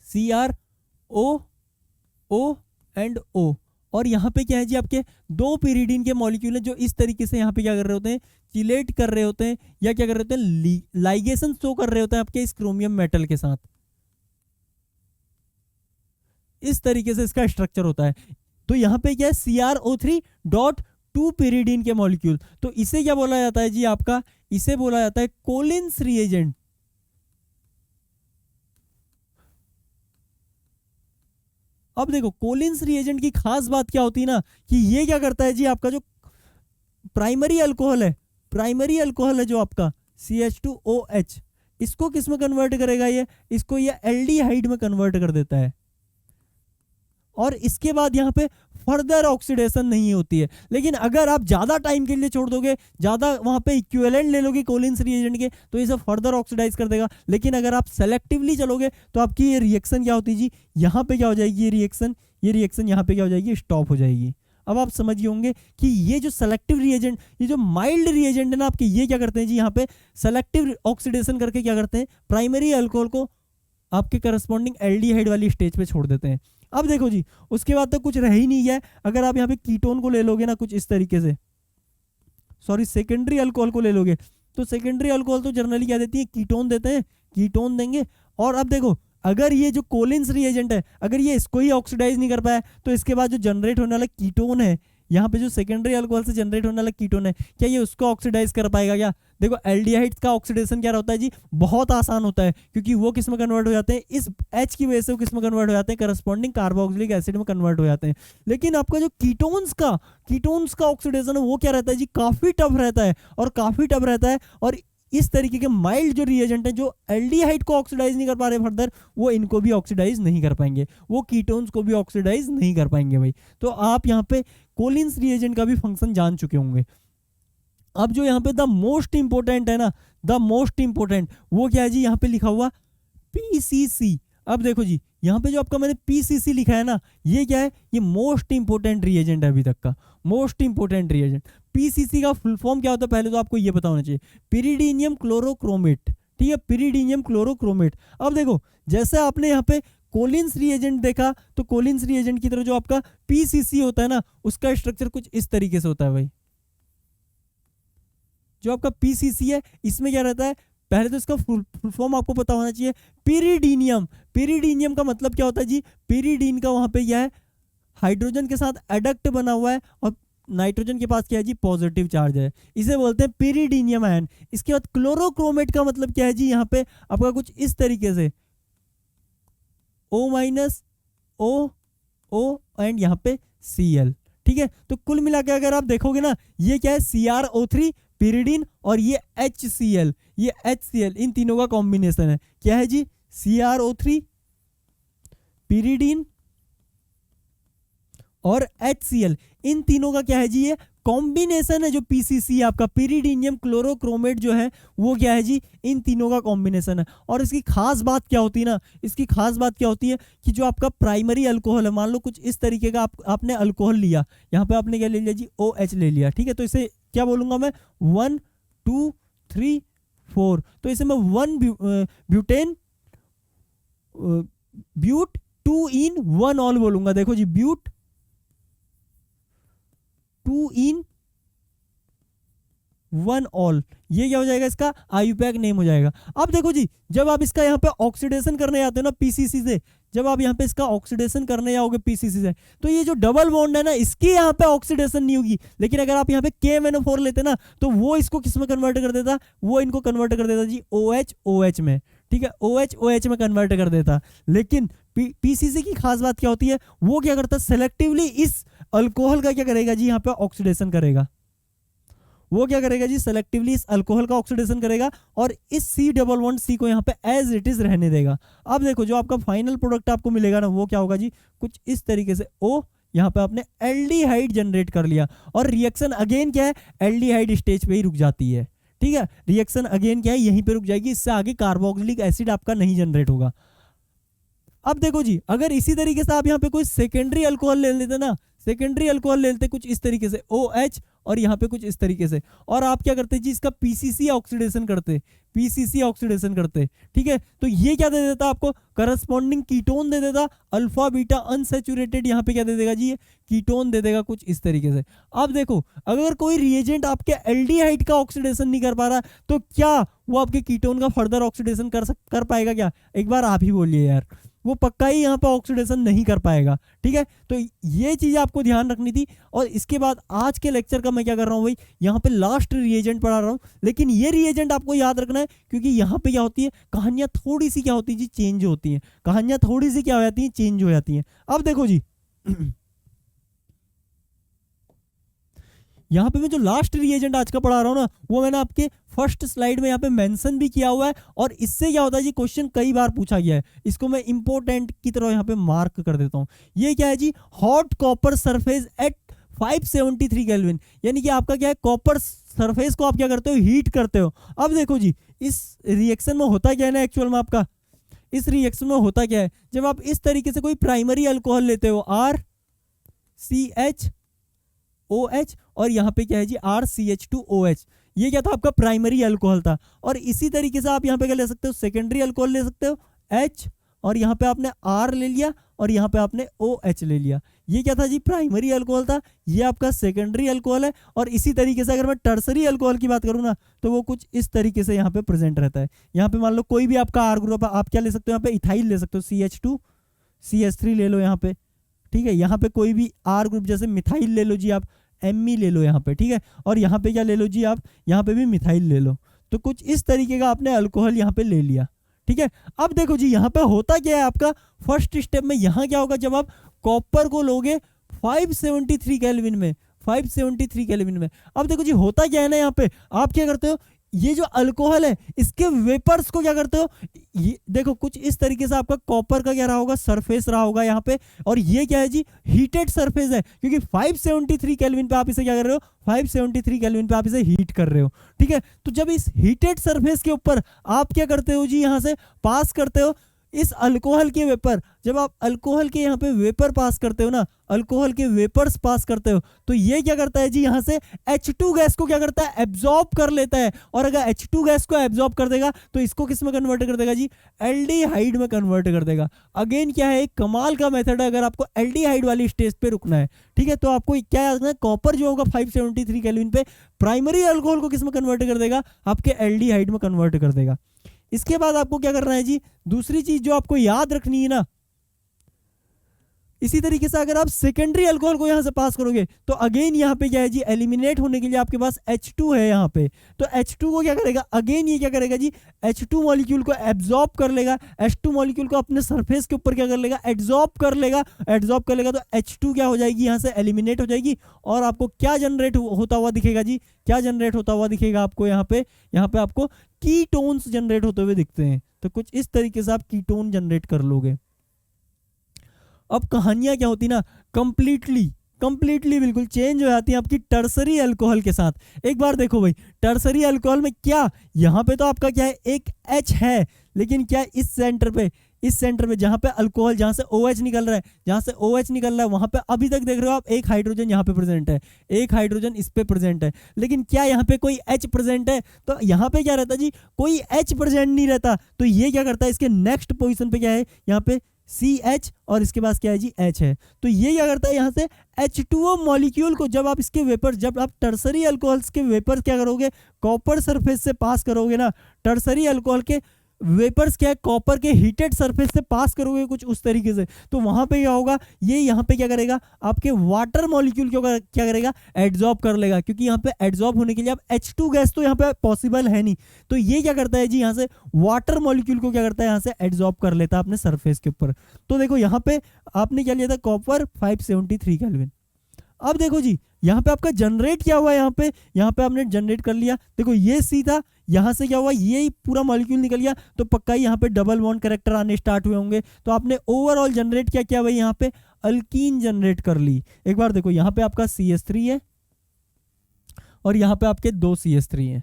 CrO एंड O, और यहाँ पे क्या है जी आपके दो पिरिडीन के मॉलिक्यूल हैं जो इस तरीके से यहाँ पे क्या कर रहे होते हैं, चिलेट कर रहे होते हैं या क्या कर रहे होते हैं, लाइगेशन शो कर रहे होते हैं आपके इस क्रोमियम मेटल के साथ। इस तरीके से इसका स्ट्रक्चर होता है। तो यहाँ पे क्या है, CrO3.2 पिरिडीन के मॉलिक्यूल, तो इसे क्या बोला जाता है जी आपका, इसे बोला जाता है कोलिन्स रिएजेंट। अब देखो कोलिन्स रिएजेंट की खास बात क्या होती है ना, कि ये क्या करता है जी, आपका जो प्राइमरी अल्कोहल है जो आपका CH2OH, इसको किस में कन्वर्ट करेगा, ये इसको ये एल्डिहाइड में कन्वर्ट कर देता है। और इसके बाद यहाँ पे फर्दर ऑक्सीडेशन नहीं होती है। लेकिन अगर आप ज्यादा टाइम के लिए छोड़ दोगे, ज्यादा वहां पे इक्विवेलेंट ले लोगे कोलिन्स रिएजेंट के, तो इसे फर्दर ऑक्सीडाइज कर देगा। लेकिन अगर आप सेलेक्टिवली चलोगे तो आपकी ये रिएक्शन क्या होती है जी, यहाँ पे क्या हो जाएगी, ये रिएक्शन यहाँ पे क्या हो जाएगी, स्टॉप हो जाएगी। अब आप समझ गए होंगे कि ये जो सेलेक्टिव रिएजेंट, ये जो माइल्ड रिएजेंट है ना आपके, ये क्या करते हैं जी, यहाँ पे सेलेक्टिव ऑक्सीडेशन करके क्या करते हैं, प्राइमरी अल्कोहल को आपके करस्पॉन्डिंग एल्डिहाइड वाली स्टेज पे छोड़ देते हैं। अब देखो जी, उसके बाद तो कुछ रह ही नहीं है। अगर आप यहाँ पे कीटोन को ले लोगे ना, कुछ इस तरीके से, सॉरी सेकेंडरी अल्कोहल को ले लोगे, तो सेकेंडरी अल्कोहल तो जनरली क्या देती है, कीटोन देते हैं, कीटोन देंगे। और अब देखो अगर ये जो कोलिन्स रिएजेंट है, अगर ये इसको ही ऑक्सीडाइज नहीं कर पाया, तो इसके बाद जो जनरेट होने वाला कीटोन है, यहाँ पे जो सेकेंडरी अल्कोहल से जनरेट होने वाला कीटोन है, क्या ये उसको ऑक्सीडाइज कर पाएगा क्या? देखो एल्डिहाइड्स का ऑक्सीडेशन क्या होता है जी, बहुत आसान होता है, क्योंकि वो किस में कन्वर्ट हो जाते हैं, इस H की वजह से वो किस में कन्वर्ट हो जाते हैं, करस्पॉन्डिंग कार्बोक्सिलिक एसिड में कन्वर्ट हो जाते हैं। लेकिन आपका जो कीटोन्स का ऑक्सीडेशन है वो क्या रहता है जी, काफी टफ रहता है, और काफी टफ रहता है। और इस तरीके के माइल्ड जो रिएजेंट है जो एल्डिहाइड को ऑक्सीडाइज नहीं कर पा रहे फर्दर, वो इनको भी ऑक्सीडाइज नहीं कर पाएंगे, वो कीटोन्स को भी ऑक्सीडाइज नहीं कर पाएंगे भाई। तो आप यहाँ पे कोलिन्स रिएजेंट का भी फंक्शन जान चुके होंगे। अब जो यहाँ पे द मोस्ट इंपोर्टेंट है ना, द मोस्ट इंपोर्टेंट वो क्या है जी, यहाँ पे लिखा हुआ PCC। अब देखो जी, यहाँ पे जो आपका मैंने PCC लिखा है ना, ये क्या है, ये मोस्ट इंपोर्टेंट रिएजेंट है अभी तक का, मोस्ट इंपोर्टेंट रिएजेंट। PCC का फुल फॉर्म क्या होता है, पहले तो आपको ये पता होना चाहिए, पिरिडीनियम क्लोरोक्रोमेट, ठीक है, पिरिडीनियम क्लोरोक्रोमेट। अब देखो जैसे आपने यहाँ पे कोलिन्स रिएजेंट देखा, तो कोलिन्स रिएजेंट की तरह जो आपका PCC होता है ना, उसका स्ट्रक्चर कुछ इस तरीके से होता है भाई। जो आपका PCC है, इसमें क्या रहता है, पहले तो इसका फुल फॉर्म आपको पता होना चाहिए, पिरिडीनियम। पिरिडीनियम का मतलब क्या होता है जी, पिरिडीन का वहां पे यह है हाइड्रोजन के साथ एडक्ट बना हुआ है और नाइट्रोजन के पास क्या है जी, पॉजिटिव चार्ज है, इसे बोलते हैं पिरिडीनियम आयन। इसके बाद क्लोरोक्रोमेट का मतलब क्या है जी, यहाँ पे आपका कुछ इस तरीके से O minus O O and यहाँ पे Cl, ठीक है। तो कुल मिला के अगर आप देखोगे ना, ये क्या है CrO3 पिरिडीन और ये HCl, ये HCl, इन तीनों का कॉम्बिनेशन है। क्या है जी, CrO3 पिरिडीन और HCl, इन तीनों का क्या है जी, ये कॉम्बिनेशन है। जो पीसीसी आपका पिरिडीनियम क्लोरोक्रोमेट जो है वो क्या है जी, इन तीनों का कॉम्बिनेशन है। और इसकी खास बात क्या होती है ना, इसकी खास बात क्या होती है कि जो आपका प्राइमरी अल्कोहल है, मान लो कुछ इस तरीके का आपने अल्कोहल लिया, यहाँ पे आपने क्या ले लिया जी, OH ले लिया, ठीक है। तो इसे क्या बोलूंगा मैं, 1 2 3 4, तो इसे मैं 1 ब्यूटेन ब्यूट 2 इन 1 ऑल बोलूंगा। देखो जी, ब्यूट 2 इन 1 ऑल, ये क्या हो जाएगा, इसका आईयूपैक नेम हो जाएगा। अब देखो जी, जब आप इसका यहाँ पे ऑक्सीडेशन करने जाते हो ना पीसीसी से, जब आप यहाँ पे इसका ऑक्सीडेशन करने जाओगे पीसीसी से, तो ये जो डबल बॉन्ड है ना, इसकी यहाँ पे ऑक्सीडेशन नहीं होगी। लेकिन अगर आप यहाँ पे KMnO4 लेते ना, तो वो इसको किस में कन्वर्ट कर देता, वो इनको कन्वर्ट कर देता जी OH OH में, ठीक है, OH OH में कन्वर्ट कर देता। लेकिन पीसीसी की खास बात क्या होती है, वो क्या करता है, सेलेक्टिवली इस अल्कोहल का क्या करेगा जी, यहाँ पे ऑक्सीडेशन करेगा। वो क्या करेगा जी, सेलेक्टिवली इस अल्कोहल का ऑक्सीडेशन करेगा और इस C को यहाँ पे एज इट इज रहने देगा। अब देखो, जो आपका फाइनल प्रोडक्ट आपको मिलेगा ना, वो क्या होगा जी, कुछ इस तरीके से O, यहाँ पे आपने एल्डिहाइड जनरेट कर लिया और रिएक्शन अगेन क्या है, एल्डिहाइड स्टेज पे ही रुक जाती है, ठीक है। रिएक्शन अगेन क्या है, यहीं पे रुक जाएगी, इससे आगे कार्बोक्सिलिक एसिड आपका नहीं जनरेट होगा। अब देखो जी, अगर इसी तरीके से आप यहाँ पे कोई सेकेंडरी अल्कोहल ले लेते ना, सेकेंडरी अल्कोहल ले लेते कुछ इस तरीके से OH और यहाँ पे कुछ इस तरीके से, और आप क्या करते जी, इसका पीसीसी ऑक्सीडेशन करते, पीसीसी ऑक्सीडेशन करते, ठीक है। तो ये क्या दे देता आपको, करस्पॉन्डिंग कीटोन दे देता, अल्फा बीटा अनसैचुरेटेड, यहाँ पे क्या दे देगा जी, ये कीटोन दे देगा कुछ इस तरीके से। अब देखो, अगर कोई रिएजेंट आपके एल्डिहाइड का ऑक्सीडेशन नहीं कर पा रहा, तो क्या वो आपके कीटोन का फर्दर ऑक्सीडेशन कर पाएगा क्या, एक बार आप ही बोलिए यार, वो पक्का ही यहाँ पर ऑक्सीडेशन नहीं कर पाएगा, ठीक है। तो ये चीज़ आपको ध्यान रखनी थी। और इसके बाद आज के लेक्चर का मैं क्या कर रहा हूँ भाई, यहाँ पे लास्ट रिएजेंट पढ़ा रहा हूँ, लेकिन ये रिएजेंट आपको याद रखना है, क्योंकि यहाँ पे क्या होती है, कहानियाँ थोड़ी सी क्या होती है जी, चेंज होती हैं, कहानियाँ थोड़ी सी क्या हो जाती हैं, चेंज हो जाती हैं। अब देखो जी, यहाँ पे मैं जो लास्ट रिएजेंट आज का पढ़ा रहा हूँ ना, वो मैंने आपके फर्स्ट स्लाइड में यहाँ पे मेंशन भी किया हुआ है, और इससे क्या होता है जी, क्वेश्चन कई बार पूछा गया है, इसको मैं इंपोर्टेंट की तरह यहाँ पे मार्क कर देता हूँ। ये क्या है जी, hot copper surface at 573 kelvin, यानी कि आपका क्या है, कॉपर सरफेस को आप क्या करते हो, हीट करते हो। अब देखो जी, इस रिएक्शन में होता क्या है ना, एक्चुअल में आपका इस रिएक्शन में होता क्या है, जब आप इस तरीके से कोई प्राइमरी अल्कोहल लेते हो, RCHOH, और यहाँ पे क्या है जी, RCH2OH, ये क्या था, आपका प्राइमरी अल्कोहल था। और इसी तरीके से आप यहाँ पे क्या ले सकते हो, सेकेंडरी अल्कोहल ले सकते हो, H, और यहाँ पे आपने R ले लिया, और यहाँ पे आपने OH ले लिया। ये क्या था जी, प्राइमरी अल्कोहल था, ये आपका सेकेंडरी अल्कोहल है। और इसी तरीके से अगर मैं टर्सरी अल्कोहल की बात करूँ ना, तो वो कुछ इस तरीके से यहाँ पे प्रेजेंट रहता है। यहाँ पे मान लो कोई भी आपका R ग्रुप है, आप क्या ले सकते हो, यहाँ पे इथाइल ले सकते हो, CH2 CH3 ले लो यहाँ पे, ठीक है। यहाँ पे कोई भी R ग्रुप, जैसे मिथाइल ले लो जी, आप ME ले लो यहाँ पे, ठीक है। और यहाँ पे क्या ले लो जी, आप यहाँ पे भी मिथाइल ले लो। तो कुछ इस तरीके का आपने अल्कोहल यहाँ पे ले लिया, ठीक है। अब देखो जी, यहाँ पे होता क्या है, आपका फर्स्ट स्टेप में यहाँ क्या होगा, जब आप कॉपर को लोगे 573 केल्विन में, 573 केल्विन में। अब देखो जी, होता क्या है ना, यहाँ पे आप क्या करते हो, ये जो अल्कोहल है, इसके वेपर्स को क्या करते हो, ये देखो कुछ इस तरीके से आपका कॉपर का क्या रहा होगा, सरफेस रहा होगा यहाँ पे, और ये क्या है जी, हीटेड सरफेस है, क्योंकि 573 केल्विन पे आप इसे क्या कर रहे हो, 573 केल्विन पे आप इसे हीट कर रहे हो, ठीक है। तो जब इस हीटेड सरफेस के ऊपर आप क्या करते हो जी, यहाँ से पास करते हो इस अल्कोहल के वेपर, जब आप अल्कोहल के यहाँ पे वेपर पास करते हो ना, अल्कोहल के वेपर्स पास करते हो, तो ये क्या करता है जी, यहाँ से H2 गैस को क्या करता है, एब्जॉर्ब कर लेता है। और अगर H2 गैस को एब्जॉर्ब कर देगा तो इसको किस में कन्वर्ट कर देगा जी, एल्डिहाइड में कन्वर्ट कर देगा। अगेन क्या है, एक कमाल का मेथड है अगर आपको एल्डिहाइड वाली स्टेज पे रुकना है, ठीक है। तो आपको क्या याद रखना है, कॉपर जो होगा 573 केल्विन पे प्राइमरी अल्कोहल को किस में कन्वर्ट कर देगा, आपके एल्डिहाइड में कन्वर्ट कर देगा। इसके बाद आपको क्या करना है जी, दूसरी चीज जो आपको याद रखनी है ना, इसी तरीके से अगर आप सेकेंडरी अल्कोहल को यहां से पास करोगे तो अगेन यहां पे क्या है जी, एलिमिनेट होने के लिए आपके पास H2 है यहां पे, तो H2 को क्या करेगा, अगेन ये क्या करेगा जी, H2 मॉलिक्यूल को एब्जॉर्ब कर लेगा, H2 मॉलिक्यूल को अपने सरफेस के ऊपर क्या कर लेगा, एब्जॉर्ब कर लेगा, एब्जॉर्ब कर लेगा, तो H2 क्या हो जाएगी, यहां से एलिमिनेट हो जाएगी। और आपको क्या जनरेट होता हुआ दिखेगा जी, क्या जनरेट होता हुआ दिखेगा आपको यहाँ पे आपको कीटोन्स जनरेट होते हुए दिखते हैं। तो कुछ इस तरीके से आप कीटोन जनरेट कर लोगे। अब कहानियां क्या होती ना, कंप्लीटली बिल्कुल चेंज हो जाती है आपकी टर्सरी अल्कोहल के साथ। एक बार देखो भाई, टर्सरी अल्कोहल में क्या, यहाँ पे तो आपका क्या है, एक H है, लेकिन क्या इस सेंटर पे जहां पे अल्कोहल, जहां से OH निकल रहा है, वहां पे अभी तक देख रहे हो आप एक हाइड्रोजन यहाँ पे प्रेजेंट है, एक हाइड्रोजन इस पे प्रेजेंट है, लेकिन क्या यहाँ पे कोई H प्रेजेंट है, तो यहाँ पे क्या रहता है जी, कोई H प्रेजेंट नहीं रहता। तो ये क्या करता है, इसके नेक्स्ट पोजीशन पे क्या है, यहाँ पे CH और इसके पास क्या है जी, H है। तो ये क्या करता है, यहाँ से H2O मॉलिक्यूल को जब आप इसके वेपर, जब आप टर्सरी अल्कोहल्स के वेपर क्या करोगे, कॉपर सरफेस से पास करोगे ना, टर्सरी अल्कोहल के वेपर्स क्या है, कॉपर के हीटेड सरफेस से पास करोगे कुछ उस तरीके से, तो वहां पे क्या होगा, ये यहाँ पे क्या करेगा, आपके वाटर मॉलिक्यूल को क्या करेगा, एड्सॉर्ब कर लेगा, क्योंकि यहाँ पे एड्सॉर्ब होने के लिए अब H2 गैस तो यहाँ पे पॉसिबल है नहीं, तो ये क्या करता है जी, यहाँ से वाटर मॉलिक्यूल को क्या करता है, यहाँ से एड्सॉर्ब कर लेता है अपने सरफेस के ऊपर। तो देखो यहाँ पे आपने क्या लिया था, कॉपर 573 केल्विन। अब देखो जी, यहाँ पे आपका जनरेट क्या हुआ, यहाँ पे आपने जनरेट कर लिया, देखो ये C था, यहाँ से क्या हुआ, ये पूरा मॉलिक्यूल निकल गया, तो पक्का ही यहाँ पे डबल बॉन्ड कैरेक्टर आने स्टार्ट हुए होंगे। तो आपने ओवरऑल जनरेट क्या किया भाई, यहाँ पे अल्कीन जनरेट कर ली। एक बार देखो, यहाँ पे आपका CH3 है और यहाँ पे आपके 2 CH3 है।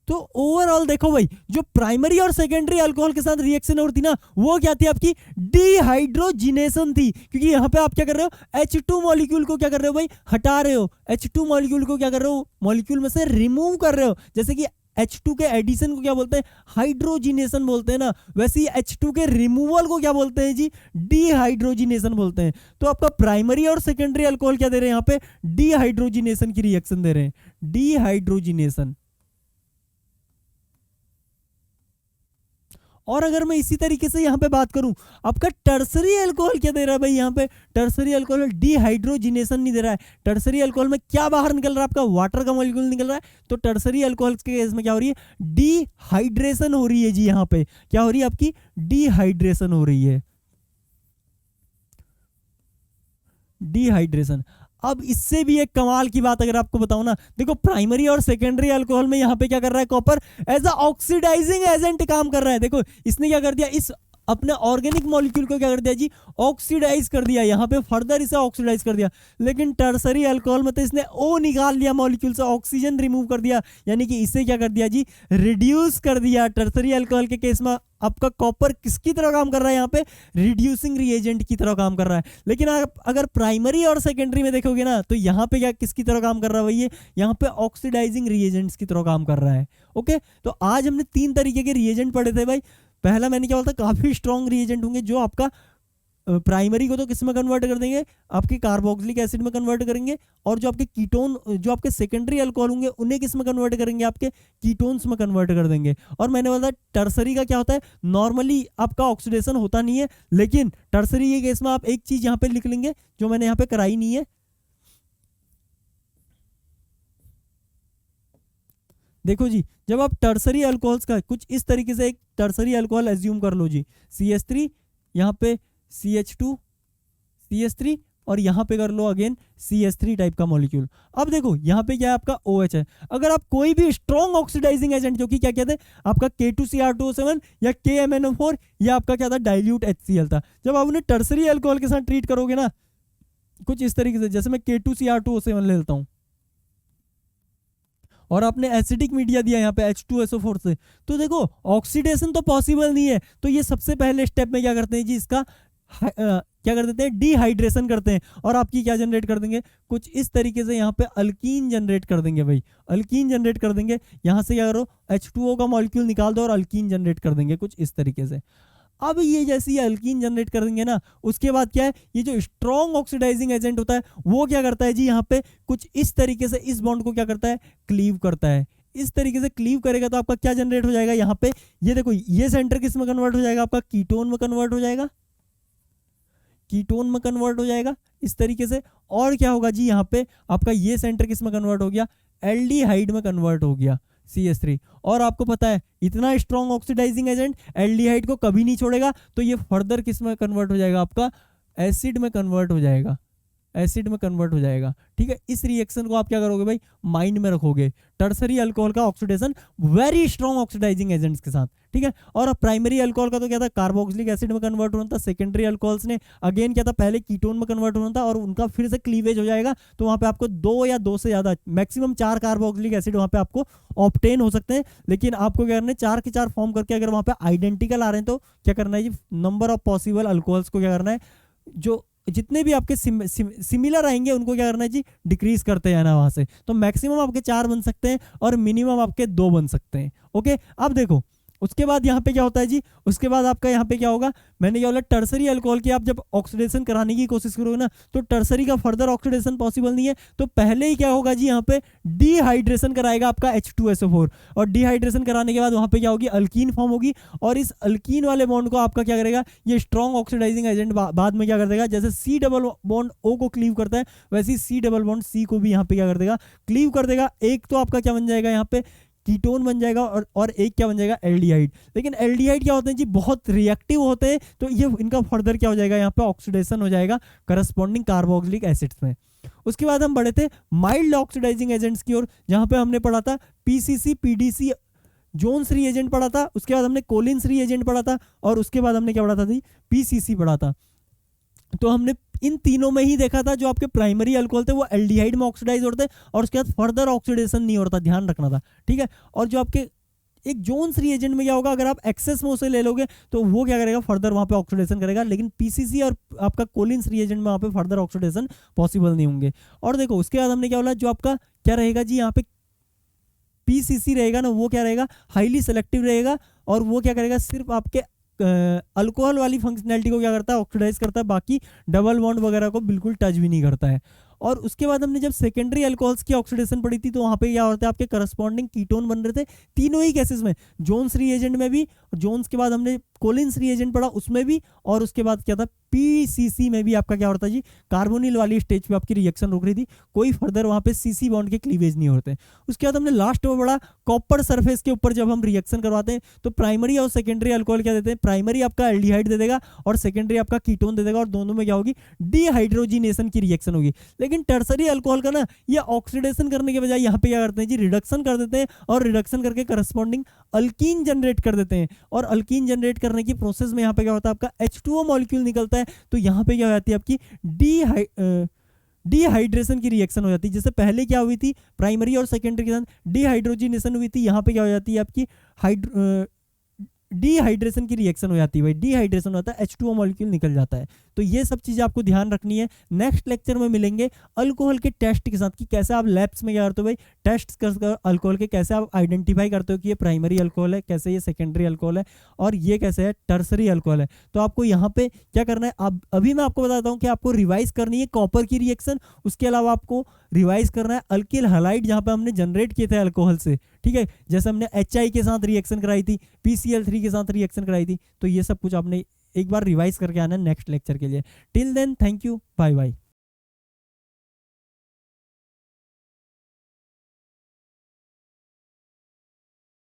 तो ओवरऑल देखो भाई, जो प्राइमरी और सेकेंडरी अल्कोहल के साथ रिएक्शन होती ना, वो क्या थी, आपकी डिहाइड्रोजिनेशन थी, क्योंकि यहाँ पे आप क्या कर रहे हो, H2 मॉलिक्यूल को क्या कर रहे हो भाई, हटा रहे हो, H2 मॉलिक्यूल को क्या कर रहे हो, मॉलिक्यूल में से रिमूव कर रहे हो। जैसे कि H2 के एडिशन को क्या बोलते हैं, हाइड्रोजिनेशन बोलते हैं ना, वैसे ही H2 के रिमूवल को क्या बोलते हैं जी, डिहाइड्रोजिनेशन बोलते हैं। तो आपका प्राइमरी और सेकेंडरी अल्कोहल क्या दे रहे हैं, यहाँ पे डिहाइड्रोजिनेशन की रिएक्शन दे रहे हैं, डिहाइड्रोजिनेशन। और अगर मैं इसी तरीके से यहाँ पे बात करूं, आपका टर्सरी अल्कोहल क्या दे रहा है भाई, यहाँ पे टर्सरी अल्कोहल डिहाइड्रोजिनेशन नहीं दे रहा है। टर्सरी अल्कोहल में क्या बाहर निकल रहा है, आपका वाटर का मॉलिक्यूल निकल रहा है। तो टर्सरी अल्कोहल के केस में क्या हो रही है, डिहाइड्रेशन हो रही है जी, यहाँ पे क्या हो रही है, आपकी डिहाइड्रेशन हो रही है, डिहाइड्रेशन। अब इससे भी एक कमाल की बात अगर आपको बताऊं ना, देखो प्राइमरी और सेकेंडरी अल्कोहल में यहाँ पे क्या कर रहा है, copper as a oxidising agent काम कर रहा है। देखो इसने क्या कर दिया, इस अपने ऑर्गेनिक मॉलिक्यूल को क्या कर दिया जी, ऑक्सीडाइज कर दिया, यहाँ पे फर्दर इसे ऑक्सीडाइज कर दिया। लेकिन टर्सरी अल्कोहल में तो इसने O निकाल लिया मॉलिक्यूल से, ऑक्सीजन रिमूव कर दिया, यानी कि इसे क्या कर दिया जी, रिड्यूस कर दिया। टर्सरी अल्कोहल के केस में आपका कॉपर किसकी तरह काम कर रहा है, यहाँ पे रिड्यूसिंग रिएजेंट की तरह काम कर रहा है। लेकिन आप अगर प्राइमरी और सेकेंडरी में देखोगे ना, तो यहाँ पे क्या किसकी तरह काम कर रहा है भैया, यहाँ पे ऑक्सीडाइजिंग रिएजेंट्स की तरह काम कर रहा है। ओके, तो आज हमने 3 तरीके के रिएजेंट पढ़े थे भाई। पहला मैंने क्या बोला था, काफी स्ट्रॉन्ग रिएजेंट होंगे जो आपका प्राइमरी को तो किस में कन्वर्ट कर देंगे, आपके कार्बोक्सिलिक एसिड में कन्वर्ट करेंगे, और जो आपके कीटोन, जो आपके सेकेंडरी अल्कोहल होंगे उन्हें किस में कन्वर्ट करेंगे, आपके कीटोन्स में कन्वर्ट कर देंगे। और मैंने बोला टर्सरी का क्या होता है, नॉर्मली आपका ऑक्सीडेशन होता नहीं है, लेकिन टर्सरी के केस में आप एक चीज यहाँ पे लिख लेंगे जो मैंने यहाँ पे कराई नहीं है। देखो जी, जब आप टर्सरी अल्कोहल्स का कुछ इस तरीके से एक टर्सरी अल्कोहल एज्यूम कर लो जी, CH3, यहाँ पे CH2, CH3, और यहाँ पे कर लो अगेन CH3 टाइप का मॉलिक्यूल। अब देखो यहाँ पे क्या है, आपका OH है। अगर आप कोई भी स्ट्रॉन्ग ऑक्सीडाइजिंग एजेंट, जो कि क्या कहते हैं, आपका K2Cr2O7 या KMnO4, या आपका क्या था, डाइल्यूट HCl था, जब आप उन्हें टर्सरी अल्कोहल के साथ ट्रीट करोगे ना कुछ इस तरीके से, जैसे मैं K2Cr2O7 ले लेता हूँ और आपने एसिडिक मीडिया दिया यहाँ पे H2SO4 से, तो देखो ऑक्सीडेशन तो पॉसिबल नहीं है, तो ये सबसे पहले स्टेप में क्या करते हैं जी, इसका क्या कर देते हैं, डिहाइड्रेशन करते हैं, और आपकी क्या जनरेट कर देंगे, कुछ इस तरीके से यहाँ पे अल्कीन जनरेट कर देंगे भाई, अल्कीन जनरेट कर देंगे। यहाँ से क्या करो, H2O का मॉलिक्यूल निकाल दो और अल्कीन जनरेट कर देंगे कुछ इस तरीके से। अब ये जैसे ये अल्कीन जनरेट कर देंगे ना, उसके बाद क्या है, ये जो स्ट्रॉन्ग ऑक्सीडाइजिंग एजेंट होता है वो क्या करता है जी, यहाँ पे कुछ इस तरीके से इस बॉन्ड को क्या करता है, क्लीव करता है। इस तरीके से क्लीव करेगा तो आपका क्या जनरेट हो जाएगा, यहाँ पे ये देखो, ये सेंटर किस में कन्वर्ट हो जाएगा, आपका कीटोन में कन्वर्ट हो जाएगा, कीटोन में कन्वर्ट हो जाएगा इस तरीके से। और क्या होगा जी, यहाँ पे आपका ये सेंटर किस में कन्वर्ट हो गया, एल्डिहाइड में कन्वर्ट हो गया, CH3। और आपको पता है इतना स्ट्रॉन्ग ऑक्सीडाइजिंग एजेंट एल्डिहाइड को कभी नहीं छोड़ेगा, तो ये फर्दर किस में कन्वर्ट हो जाएगा, आपका एसिड में कन्वर्ट हो जाएगा, एसिड में कन्वर्ट हो जाएगा। ठीक है, इस रिएक्शन को आप क्या करोगे भाई, माइंड में रखोगे, टर्सरी अल्कोहल का oxidation very strong oxidising agents के साथ। ठीक है, और प्राइमरी अल्कोहल का तो क्या था, कार्बोक्सिलिक एसिड में कन्वर्ट होना था। सेकेंडरी अल्कोहल्स ने अगेन क्या था, पहले कीटोन में कन्वर्ट होना था, और उनका फिर से क्लीवेज हो जाएगा, तो वहां पे आपको 2 या 2 से ज्यादा, मैक्सिमम 4 कार्बोक्सिलिक एसिड वहां पे आपको ऑब्टेन हो सकते हैं। लेकिन आपको क्या करना है, 4 के 4 फॉर्म करके अगर वहां पे आइडेंटिकल आ रहे हैं तो क्या करना है जी, नंबर ऑफ पॉसिबल अल्कोहल्स को क्या करना है, जो जितने भी आपके सिमिलर आएंगे उनको क्या करना है जी, डिक्रीज करते जाना वहां से। तो मैक्सिमम आपके 4 बन सकते हैं और मिनिमम आपके 2 बन सकते हैं। ओके, अब देखो उसके बाद यहाँ पे क्या होता है जी, उसके बाद आपका यहाँ पे क्या होगा, मैंने क्या बोला, टर्सरी अल्कोहल की आप जब ऑक्सीडेशन कराने की कोशिश करोगे ना, तो टर्सरी का फर्दर ऑक्सीडेशन पॉसिबल नहीं है, तो पहले ही क्या होगा जी, यहाँ पे डिहाइड्रेशन कराएगा आपका H2SO4, और डिहाइड्रेशन कराने के बाद वहां पे क्या होगी, अल्कीन फॉर्म होगी, और इस अल्कीन वाले बॉन्ड को आपका क्या करेगा, ये स्ट्रॉन्ग ऑक्सीडाइजिंग एजेंट बाद में क्या कर देगा, जैसे C डबल बॉन्ड O को क्लीव करता है, वैसे ही C डबल बॉन्ड C को भी यहाँ पे क्या कर देगा, क्लीव कर देगा। एक तो आपका क्या बन जाएगा, यहाँ पे कीटोन बन जाएगा, और एक क्या बन जाएगा, एल्डिहाइड। लेकिन एल्डिहाइड क्या होते हैं जी, बहुत रिएक्टिव होते हैं, तो ये इनका फर्दर क्या हो जाएगा, यहाँ पे ऑक्सीडेशन हो जाएगा करस्पॉन्डिंग कार्बोक्सिलिक एसिड्स में। उसके बाद हम बढ़े थे माइल्ड ऑक्सीडाइजिंग एजेंट्स की ओर, जहां पे हमने पढ़ा था PCC PDC जोन्स रिएजेंट पढ़ा था, उसके बाद हमने कोलिन्स रिएजेंट पढ़ा था, और उसके बाद हमने क्या पढ़ा था जी, PCC पढ़ा था। तो हमने इन तीनों में ही देखा था, जो आपके प्राइमरी अल्कोहल थे वो एल्डिहाइड में ऑक्सीडाइज होते हैं, और उसके बाद फर्दर ऑक्सीडेशन नहीं होता, ध्यान रखना था। ठीक है, और जो आपके एक जोन्स रिएजेंट में क्या होगा, अगर आप एक्सेस में उसे ले लोगे तो वो क्या करेगा, फर्दर वहां पे ऑक्सीडेशन करेगा, लेकिन PCC और आपका कोलिन्स रिएजेंट में वहां पे फर्दर ऑक्सीडेशन पॉसिबल नहीं होंगे। और देखो उसके बाद हमने क्या बोला, जो आपका क्या रहेगा जी, यहाँ पे PCC रहेगा ना, वो क्या रहेगा, हाईली सेलेक्टिव रहेगा, और वो क्या करेगा, सिर्फ आपके अल्कोहल वाली फंक्शनैलिटी को क्या करता है, ऑक्सीडाइज करता है, बाकी डबल बॉन्ड वगैरह को बिल्कुल टच भी नहीं करता है। और उसके बाद हमने जब सेकेंडरी अल्कोहल्स की ऑक्सीडेशन पढ़ी थी, तो वहां पे क्या होता है, आपके करस्पॉन्डिंग कीटोन बन रहे थे तीनों ही केसेस में, जोन्स रिएजेंट में भी, जोन्स के बाद हमने कोलिन्स रिएजेंट पढ़ा उसमें भी, और उसके बाद क्या था, PCC में भी आपका क्या होता है जी, कार्बोनिल वाली स्टेज पे आपकी रिएक्शन रुक रही थी, कोई फर्दर वहां पे CC बॉन्ड के क्लीवेज नहीं होते। उसके बाद हमने लास्ट में पढ़ा, कॉपर सरफेस के ऊपर जब हम रिएक्शन करवाते हैं तो प्राइमरी और सेकेंडरी अल्कोहल क्या देते हैं, प्राइमरी आपका एल्डिहाइड दे देगा और सेकेंडरी आपका कीटोन दे देगा, और दोनों में क्या होगी, डिहाइड्रोजिनेशन की रिएक्शन होगी। लेकिन टर्सरी अल्कोहल का ना, ये ऑक्सीडेशन करने के बजाय यहाँ पे क्या करते हैं जी, रिडक्शन कर देते हैं, और रिडक्शन करके करस्पॉन्डिंग अल्कीन जनरेट कर देते हैं, और अल्कीन जनरेट करने की प्रोसेस में यहाँ पे क्या होता है, आपका H2O मॉलिक्यूल निकलता है, तो यहाँ पे क्या हो जाती है, आपकी डिहाइड्रेशन की रिएक्शन हो जाती है। जैसे पहले क्या हुई थी, प्राइमरी और सेकेंडरी के साथ डिहाइड्रोजिनेशन हुई थी, यहाँ पे क्या हो जाती है, आपकी डिहाइड्रेशन की रिएक्शन हो जाती है भाई, डिहाइड्रेशन होता है, H2O मॉलिक्यूल निकल जाता है। तो ये सब चीज़ें आपको ध्यान रखनी है। नेक्स्ट लेक्चर में मिलेंगे अल्कोहल के टेस्ट के साथ, कि कैसे आप लैब्स में क्या करते हो भाई, टेस्ट कर अल्कोहल के, कैसे आप आइडेंटिफाई करते हो कि ये प्राइमरी अल्कोहल है, कैसे ये सेकेंडरी अल्कोहल है, और ये कैसे है टर्सरी अल्कोहल है। तो आपको यहाँ पे क्या करना है, अब अभी मैं आपको बताता हूँ कि आपको रिवाइज करनी है कॉपर की रिएक्शन, उसके अलावा आपको रिवाइज करना है अल्किल हैलाइड, जहाँ पे हमने जनरेट किए थे अल्कोहल से। ठीक है, जैसे हमने HI के साथ रिएक्शन कराई थी, PCl3 के साथ रिएक्शन कराई थी, तो ये सब कुछ आपने एक बार रिवाइज करके आना है नेक्स्ट लेक्चर के लिए। Till then, thank you, bye bye.